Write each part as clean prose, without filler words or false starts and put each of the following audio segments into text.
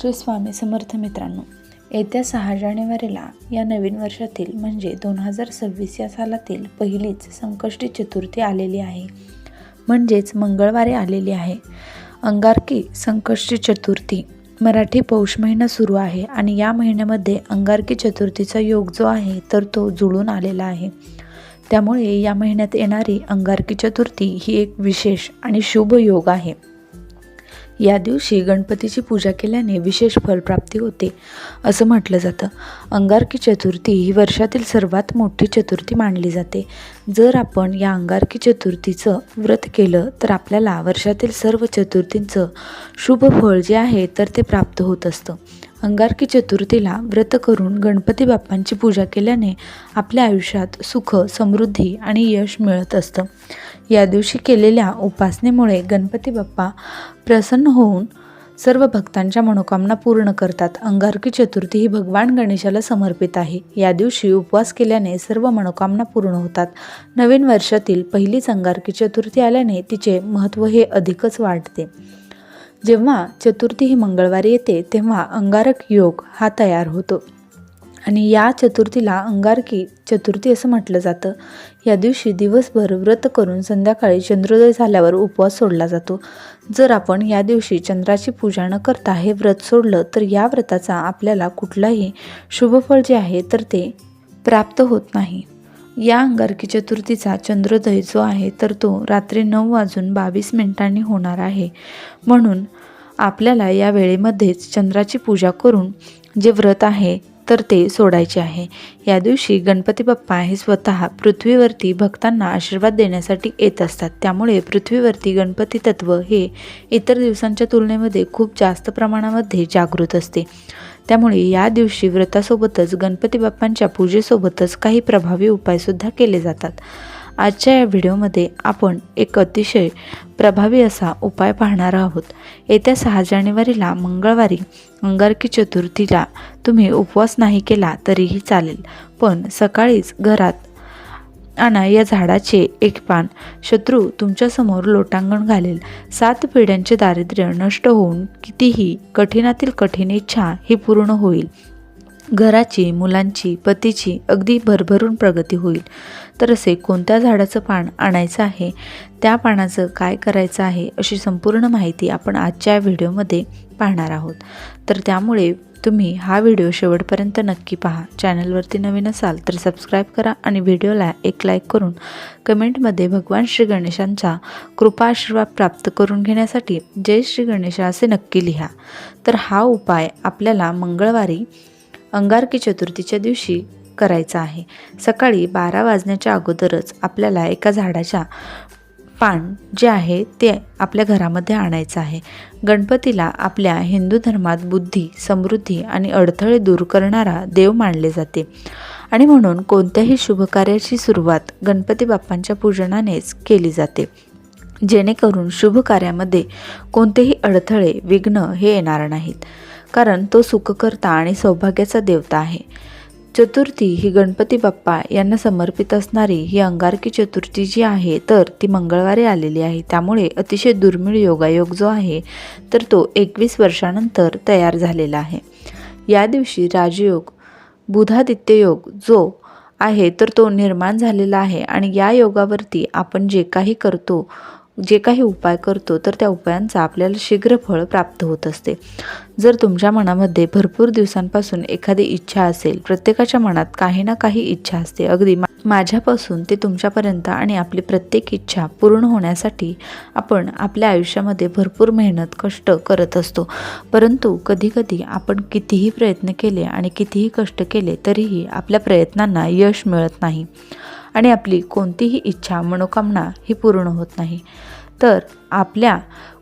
श्री स्वामी समर्थ मित्रांनो, येत्या 6 जानेवारीला या नवीन वर्षातील म्हणजे 2026 या सालातील पहिलीच संकष्टी चतुर्थी आलेली आहे, म्हणजेच मंगळवारी आलेली आहे. अंगारकी संकष्टी चतुर्थी मराठी पौष महिना सुरू आहे आणि या महिन्यामध्ये अंगारकी चतुर्थीचा योग जो आहे तर तो जुळून आलेला आहे. त्यामुळे या महिन्यात येणारी अंगारकी चतुर्थी ही एक विशेष आणि शुभ योग आहे. या दिवशी गणपतीची पूजा केल्याने विशेष फलप्राप्ती होते असं म्हटलं जातं. अंगारकी चतुर्थी ही वर्षातील सर्वात मोठी चतुर्थी मानली जाते. जर आपण या अंगारकी चतुर्थीचं व्रत केलं तर आपल्याला वर्षातील सर्व चतुर्थींचं शुभ फळ जे आहे तर ते प्राप्त होत असतं. अंगारकी चतुर्थीला व्रत करून गणपती बाप्पांची पूजा केल्याने आपल्या आयुष्यात सुख, समृद्धी आणि यश मिळत असतं. या दिवशी केलेल्या उपासनेमुळे गणपती बाप्पा प्रसन्न होऊन सर्व भक्तांच्या मनोकामना पूर्ण करतात. अंगारकी चतुर्थी ही भगवान गणेशाला समर्पित आहे. या दिवशी उपवास केल्याने सर्व मनोकामना पूर्ण होतात. नवीन वर्षातील पहिलीच अंगारकी चतुर्थी आल्याने तिचे महत्त्व हे अधिकच वाढते. जेव्हा चतुर्थी ही मंगळवारी येते तेव्हा अंगारक योग हा तयार होतो आणि या चतुर्थीला अंगारकी चतुर्थी असं म्हटलं जातं. या दिवशी दिवसभर व्रत करून संध्याकाळी चंद्रोदय झाल्यावर उपवास सोडला जातो. जर आपण या दिवशी चंद्राची पूजा न करता हे व्रत सोडलं तर या व्रताचा आपल्याला कुठलाही शुभफळ जे आहे तर ते प्राप्त होत नाही. या अंगारकी चतुर्थीचा चंद्रोदय जो आहे तर तो रात्री 9:22 होणार आहे. म्हणून आपल्याला या वेळेमध्येच चंद्राची पूजा करून जे व्रत आहे तर ते सोडायचे आहे. या दिवशी गणपती बाप्पा हे स्वतः पृथ्वीवरती भक्तांना आशीर्वाद देण्यासाठी येत असतात. त्यामुळे पृथ्वीवरती गणपती तत्व हे इतर दिवसांच्या तुलनेमध्ये खूप जास्त प्रमाणामध्ये जागृत असते. त्यामुळे या दिवशी व्रतासोबतच गणपती बाप्पांच्या पूजेसोबतच काही प्रभावी उपायसुद्धा केले जातात. आजच्या या व्हिडिओमध्ये आपण एक अतिशय प्रभावी असा उपाय पाहणार आहोत. येत्या 6 जानेवारीला मंगळवारी अंगारकी चतुर्थीला तुम्ही उपवास नाही केला तरीही चालेल, पण सकाळीच घरात आणा या झाडाचे एक पान. शत्रू तुमच्यासमोर लोटांगण घालेल. 7 पिढ्यांचे दारिद्र्य नष्ट होऊन कितीही कठीणातील कठीण इच्छा ही पूर्ण होईल. घराची, मुलांची, पतीची अगदी भरभरून प्रगती होईल. तर असे कोणत्या झाडाचं पान आणायचं आहे, त्या पानाचं काय करायचं आहे अशी संपूर्ण माहिती आपण आजच्या व्हिडिओमध्ये पाहणार आहोत. तर त्यामुळे तुम्ही हा व्हिडिओ शेवटपर्यंत नक्की पहा. चॅनलवरती नवीन असाल तर सबस्क्राईब करा आणि व्हिडिओला एक लाईक करून कमेंटमध्ये भगवान श्री गणेशांचा कृपा आशीर्वाद प्राप्त करून घेण्यासाठी जय श्री गणेश असे नक्की लिहा. तर हा उपाय आपल्याला मंगळवारी अंगारकी चतुर्थीच्या दिवशी करायचा आहे. सकाळी 12 वाजण्याच्या अगोदरच आपल्याला एका झाडाच्या पान जे आहे ते आपल्या घरामध्ये आणायचं आहे. गणपतीला आपल्या हिंदू धर्मात बुद्धी, समृद्धी आणि अडथळे दूर करणारा देव मानले जाते आणि म्हणून कोणत्याही शुभकार्याची सुरुवात गणपती बाप्पांच्या पूजनानेच केली जाते, जेणेकरून शुभ कार्यामध्ये कोणतेही अडथळे, विघ्न हे येणार नाहीत, कारण तो सुखकर्ता आणि सौभाग्याचा देवता आहे. चतुर्थी ही गणपती बाप्पा यांना समर्पित असणारी ही अंगारकी चतुर्थी जी आहे तर ती मंगळवारी आलेली आहे. त्यामुळे अतिशय दुर्मिळ योगायोग जो आहे तर तो 21 वर्षानंतर तयार झालेला आहे. या दिवशी राजयोग, बुधादित्य योग जो आहे तर तो निर्माण झालेला आहे आणि या योगावरती आपण जे काही उपाय करतो तर त्या उपायांचा आपल्याला शीघ्र फळ प्राप्त होत असते. जर तुमच्या मनामध्ये भरपूर दिवसांपासून एखादी इच्छा असेल, प्रत्येकाच्या मनात काही ना काही इच्छा असते, अगदी माझ्यापासून ते तुमच्यापर्यंत, आणि आपली प्रत्येक इच्छा पूर्ण होण्यासाठी आपण आपल्या आयुष्यामध्ये भरपूर मेहनत, कष्ट करत असतो. परंतु कधीकधी आपण कितीही प्रयत्न केले आणि कितीही कष्ट केले तरीही आपल्या प्रयत्नांना यश मिळत नाही आणि आपली कोणतीही इच्छा, मनोकामना ही पूर्ण होत नाही. तर आपल्या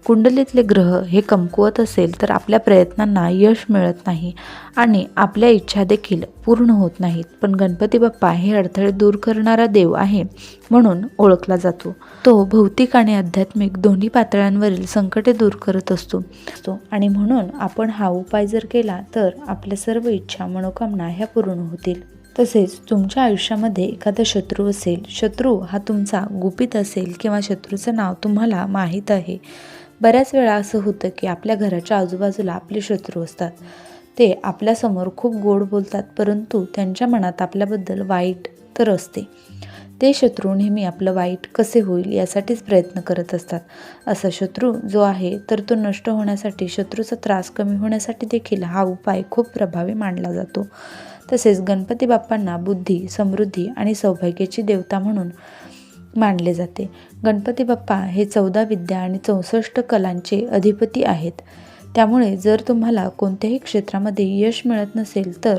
कुंडलीतले ग्रह हे कमकुवत असेल तर आपल्या प्रयत्नांना यश मिळत नाही आणि आपल्या इच्छा देखील पूर्ण होत नाहीत. पण गणपती बाप्पा हे अडथळे दूर करणारा देव आहे म्हणून ओळखला जातो. तो भौतिक आणि आध्यात्मिक दोन्ही पातळ्यांवरील संकटे दूर करत असतो आणि म्हणून आपण हा उपाय जर केला तर आपल्या सर्व इच्छा, मनोकामना ह्या पूर्ण होतील. तसेच तुमच्या आयुष्यामध्ये एखादा शत्रू असेल, शत्रू हा तुमचा गुपित असेल किंवा शत्रूचं नाव तुम्हाला माहीत आहे, बऱ्याच वेळा असं होतं की आपल्या घराच्या आजूबाजूला आपले शत्रू असतात. ते आपल्यासमोर खूप गोड बोलतात, परंतु त्यांच्या मनात आपल्याबद्दल वाईट तर असते. ते शत्रू नेहमी आपलं वाईट कसे होईल यासाठीच प्रयत्न करत असतात. असा शत्रू जो आहे तर तो नष्ट होण्यासाठी, शत्रूचा त्रास कमी होण्यासाठी देखील हा उपाय खूप प्रभावी मानला जातो. तसेच गणपती बाप्पांना बुद्धी, समृद्धी आणि सौभाग्याची देवता म्हणून मानले जाते. गणपती बाप्पा हे 14 विद्या आणि 64 कलांचे अधिपती आहेत. त्यामुळे जर तुम्हाला कोणत्याही क्षेत्रामध्ये यश मिळत नसेल, तर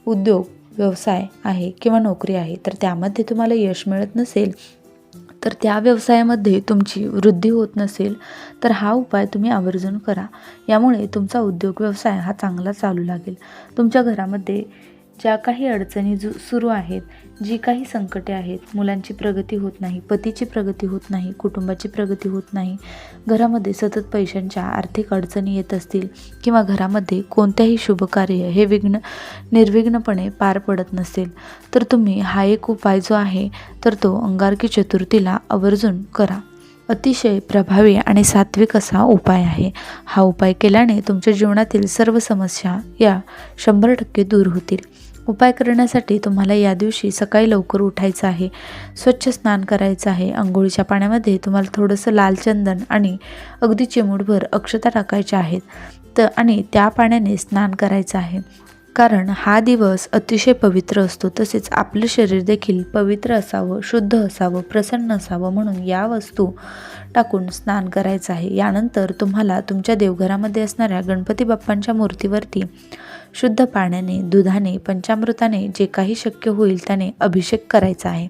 उद्योग, व्यवसाय आहे किंवा नोकरी आहे, तर त्यामध्ये तुम्हाला यश मिळत नसेल, तर त्या व्यवसायामध्ये तुमची वृद्धी होत नसेल, तर हा उपाय तुम्ही आवर्जून करा. यामुळे तुमचा उद्योग व्यवसाय हा चांगला चालू लागेल. तुमच्या घरामध्ये ज्या काही अडचणी सुरू आहेत, जी काही संकटे आहेत, मुलांची प्रगती होत नाही, पतीची प्रगती होत नाही, कुटुंबाची प्रगती होत नाही, घरामध्ये सतत पैशांच्या आर्थिक अडचणी येत असतील किंवा घरामध्ये कोणत्याही शुभकार्य हे निर्विघ्नपणे पार पडत नसेल, तर तुम्ही हा एक उपाय जो आहे तर तो अंगारकी चतुर्थीला आवर्जून करा. अतिशय प्रभावी आणि सात्विक असा उपाय आहे. हा उपाय केल्याने तुमच्या जीवनातील सर्व समस्या या 100% दूर होतील. उपाय करण्यासाठी तुम्हाला या दिवशी सकाळी लवकर उठायचं आहे, स्वच्छ स्नान करायचं आहे. अंघोळीच्या पाण्यामध्ये तुम्हाला थोडंसं लाल चंदन आणि अगदी चिमूटभर अक्षता टाकायच्या आहेत आणि त्या पाण्याने स्नान करायचं आहे. कारण हा दिवस अतिशय पवित्र असतो. तसेच आपलं शरीर देखील पवित्र असावं, शुद्ध असावं, प्रसन्न असावं म्हणून या वस्तू टाकून स्नान करायचं आहे. यानंतर तुम्हाला तुमच्या देवघरामध्ये असणाऱ्या गणपती बाप्पांच्या मूर्तीवरती शुद्ध पाण्याने, दुधाने, पंचामृताने जे काही शक्य होईल त्याने अभिषेक करायचा आहे.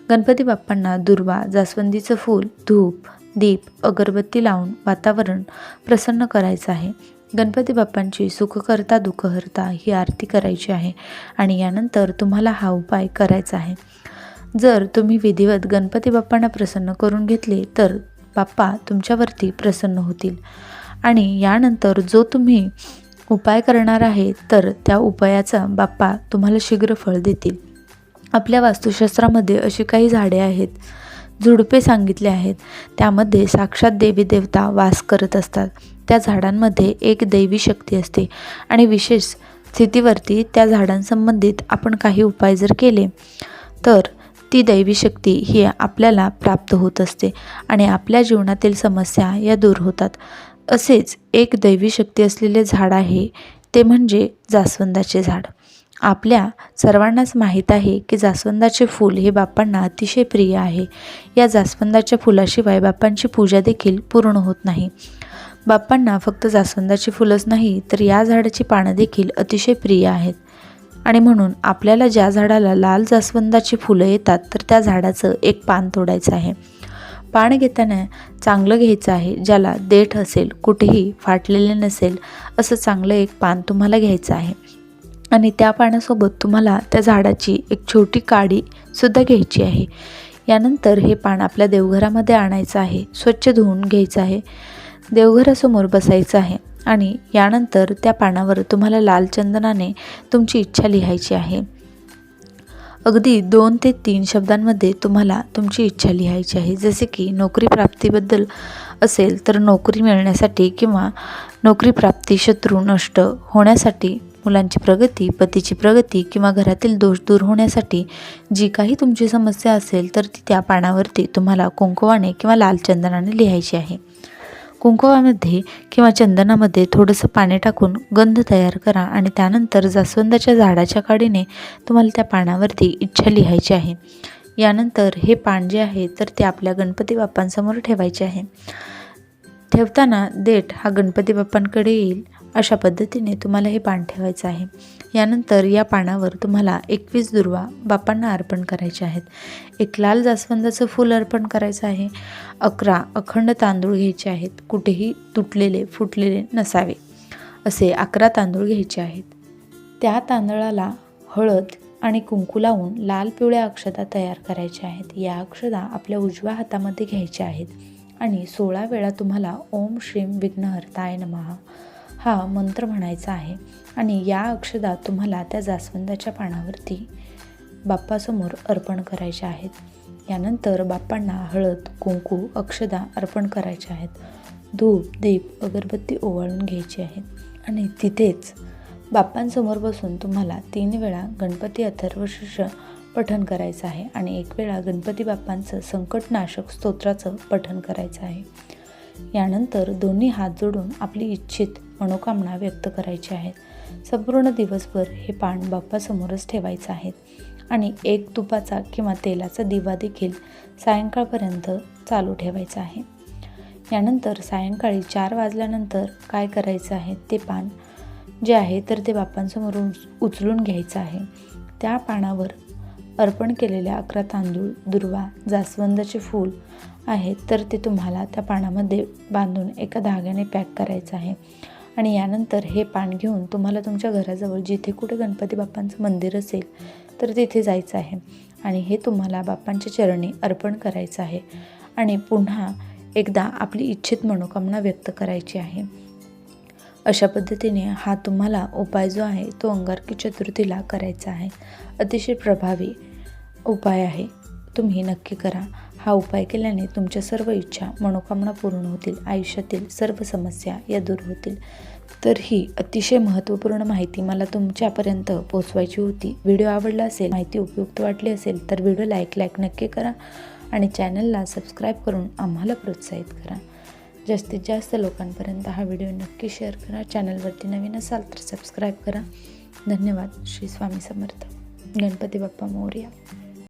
गणपती बाप्पांना दुर्वा, जास्वंदीचं फूल, धूप, दीप, अगरबत्ती लावून वातावरण प्रसन्न करायचं आहे. गणपती बाप्पांची सुखकर्ता दुःखहर्ता ही आरती करायची आहे आणि यानंतर तुम्हाला हा उपाय करायचा आहे. जर तुम्ही विधिवत गणपती बाप्पांना प्रसन्न करून घेतले, तर बाप्पा तुमच्यावरती प्रसन्न होतील आणि यानंतर जो तुम्ही उपाय करणार आहे तर त्या उपायाचा बाप्पा तुम्हाला शीघ्र फळ देतील. आपल्या वास्तुशास्त्रामध्ये अशी काही झाडे आहेत, झुडपे सांगितले आहेत, त्यामध्ये साक्षात देवी देवता वास करत असतात. त्या झाडांमध्ये एक दैवी शक्ती असते आणि विशेष स्थितीवरती त्या झाडांसंबंधित आपण काही उपाय जर केले, तर ती दैवी शक्ती ही आपल्याला प्राप्त होत असते आणि आपल्या जीवनातील समस्या या दूर होतात. असेच एक दैवी शक्ती असलेले झाड आहे, ते म्हणजे जास्वंदाचे झाड. आपल्या सर्वांनाच माहीत आहे की जास्वंदाचे फूल हे बाप्पांना अतिशय प्रिय आहे. या जास्वंदाच्या फुलाशिवाय बाप्पांची पूजा देखील पूर्ण होत नाही. बाप्पांना फक्त जास्वंदाची फुलंच नाही, तर या झाडाची पानं देखील अतिशय प्रिय आहेत आणि म्हणून आपल्याला ज्या झाडाला लाल जास्वंदाची फुलं येतात, तर त्या झाडाचं एक पान तोडायचं आहे. पान घेताना चांगलं घ्यायचं आहे, ज्याला देठ असेल, कुठेही फाटलेले नसेल असं चांगलं एक पान तुम्हाला घ्यायचं आहे आणि त्या पानासोबत तुम्हाला त्या झाडाची एक छोटी काडी सुद्धा घ्यायची आहे. यानंतर हे पान आपल्या देवघरामध्ये आणायचं आहे, स्वच्छ धुवून घ्यायचं आहे, देवघरासमोर बसायचं आहे आणि यानंतर त्या पानावर तुम्हाला लाल चंदनाने तुमची इच्छा लिहायची आहे. अगदी 2 ते 3 शब्दांमध्ये तुम्हाला तुमची इच्छा लिहायची आहे. जसे की नोकरी प्राप्तीबद्दल असेल तर नोकरी मिळण्यासाठी किंवा नोकरी प्राप्ती, शत्रू नष्ट होण्यासाठी, मुलांची प्रगती, पतीची प्रगती किंवा घरातील दोष दूर होण्यासाठी जी काही तुमची समस्या असेल तर ती त्या पानावरती तुम्हाला कुंकवाने किंवा लाल चंदनाने लिहायची आहे. कुंकवामध्ये किंवा चंदनामध्ये थोडंसं पाणी टाकून गंध तयार करा आणि त्यानंतर जास्वंदाच्या झाडाच्या काडीने तुम्हाला त्या पानावरती इच्छा लिहायची आहे. यानंतर हे पान जे आहे तर ते आपल्या गणपती बाप्पांसमोर ठेवायचे आहे. ठेवताना देठ हा गणपती बाप्पांकडे येईल अशा पद्धतीने तुम्हाला हे पान ठेवायचं आहे. यानंतर या पानावर तुम्हाला 21 दुर्वा बाप्पांना अर्पण करायचे आहेत. एक लाल जास्वंदाचं फूल अर्पण करायचं आहे. 11 अखंड तांदूळ घ्यायचे आहेत, कुठेही तुटलेले फुटलेले नसावे असे 11 तांदूळ घ्यायचे आहेत. त्या तांदळाला हळद आणि कुंकू लावून लाल पिवळ्या अक्षता तयार करायच्या आहेत. या अक्षता आपल्या उजव्या हातामध्ये घ्यायच्या आहेत आणि 16 वेळा तुम्हाला ओम श्रीम विघ्नहर्ताय नमः हा मंत्र म्हणायचा आहे आणि या अक्षता तुम्हाला त्या जास्वंदाच्या पानावरती बाप्पासमोर अर्पण करायच्या आहेत. यानंतर बाप्पांना हळद, कुंकू, अक्षता अर्पण करायच्या आहेत. धूप दीप अगरबत्ती ओवाळून घ्यायची आहे आणि तिथेच बाप्पांसमोर बसून तुम्हाला 3 वेळा गणपती अथर्वशीर्ष पठण करायचं आहे आणि 1 वेळा गणपती बाप्पांचं संकटनाशक स्तोत्राचं पठण करायचं आहे. यानंतर दोन्ही हात जोडून आपली इच्छित मनोकामना व्यक्त करायची आहेत. संपूर्ण दिवसभर हे पान बाप्पासमोरच ठेवायचं आहे आणि 1 तुपाचा किंवा तेलाचा दिवा देखील सायंकाळपर्यंत चालू ठेवायचा आहे. यानंतर सायंकाळी 4 वाजल्यानंतर काय करायचं आहे, ते पान जे आहे तर ते बाप्पांसमोर उचलून घ्यायचं आहे. त्या पानावर अर्पण केलेल्या 11 तांदूळ, दुर्वा, जास्वंदाचे फूल आहेत तर ते तुम्हाला त्या पानामध्ये बांधून एका धाग्याने पॅक करायचं आहे आणि यानंतर हे पान घेऊन तुम्हाला तुमच्या घराजवळ जिथे कुठे गणपती बाप्पांचं मंदिर असेल तर तिथे जायचं आहे आणि हे तुम्हाला बाप्पांच्या चरणी अर्पण करायचं आहे आणि पुन्हा एकदा आपली इच्छित मनोकामना व्यक्त करायची आहे. अशा पद्धतीने हा तुम्हाला उपाय जो आहे तो अंगारकी चतुर्थीला करायचा आहे. अतिशय प्रभावी उपाय आहे, तुम्ही नक्की करा. हा उपाय केल्याने तुमच्या सर्व इच्छा मनोकामना पूर्ण होतील, आयुष्यातील सर्व समस्या या दूर होतील. तर ही अतिशय महत्त्वपूर्ण माहिती मला तुमच्यापर्यंत पोहोचवायची होती. व्हिडिओ आवडला असेल, माहिती उपयुक्त वाटली असेल तर व्हिडिओ लाईक नक्की करा आणि चॅनलला सबस्क्राईब करून आम्हाला प्रोत्साहित करा. जास्तीत जास्त लोकांपर्यंत हा व्हिडिओ नक्की शेअर करा. चॅनलवरती नवीन असाल तर सबस्क्राईब करा. धन्यवाद. श्री स्वामी समर्थ. गणपती बाप्पा मोरया.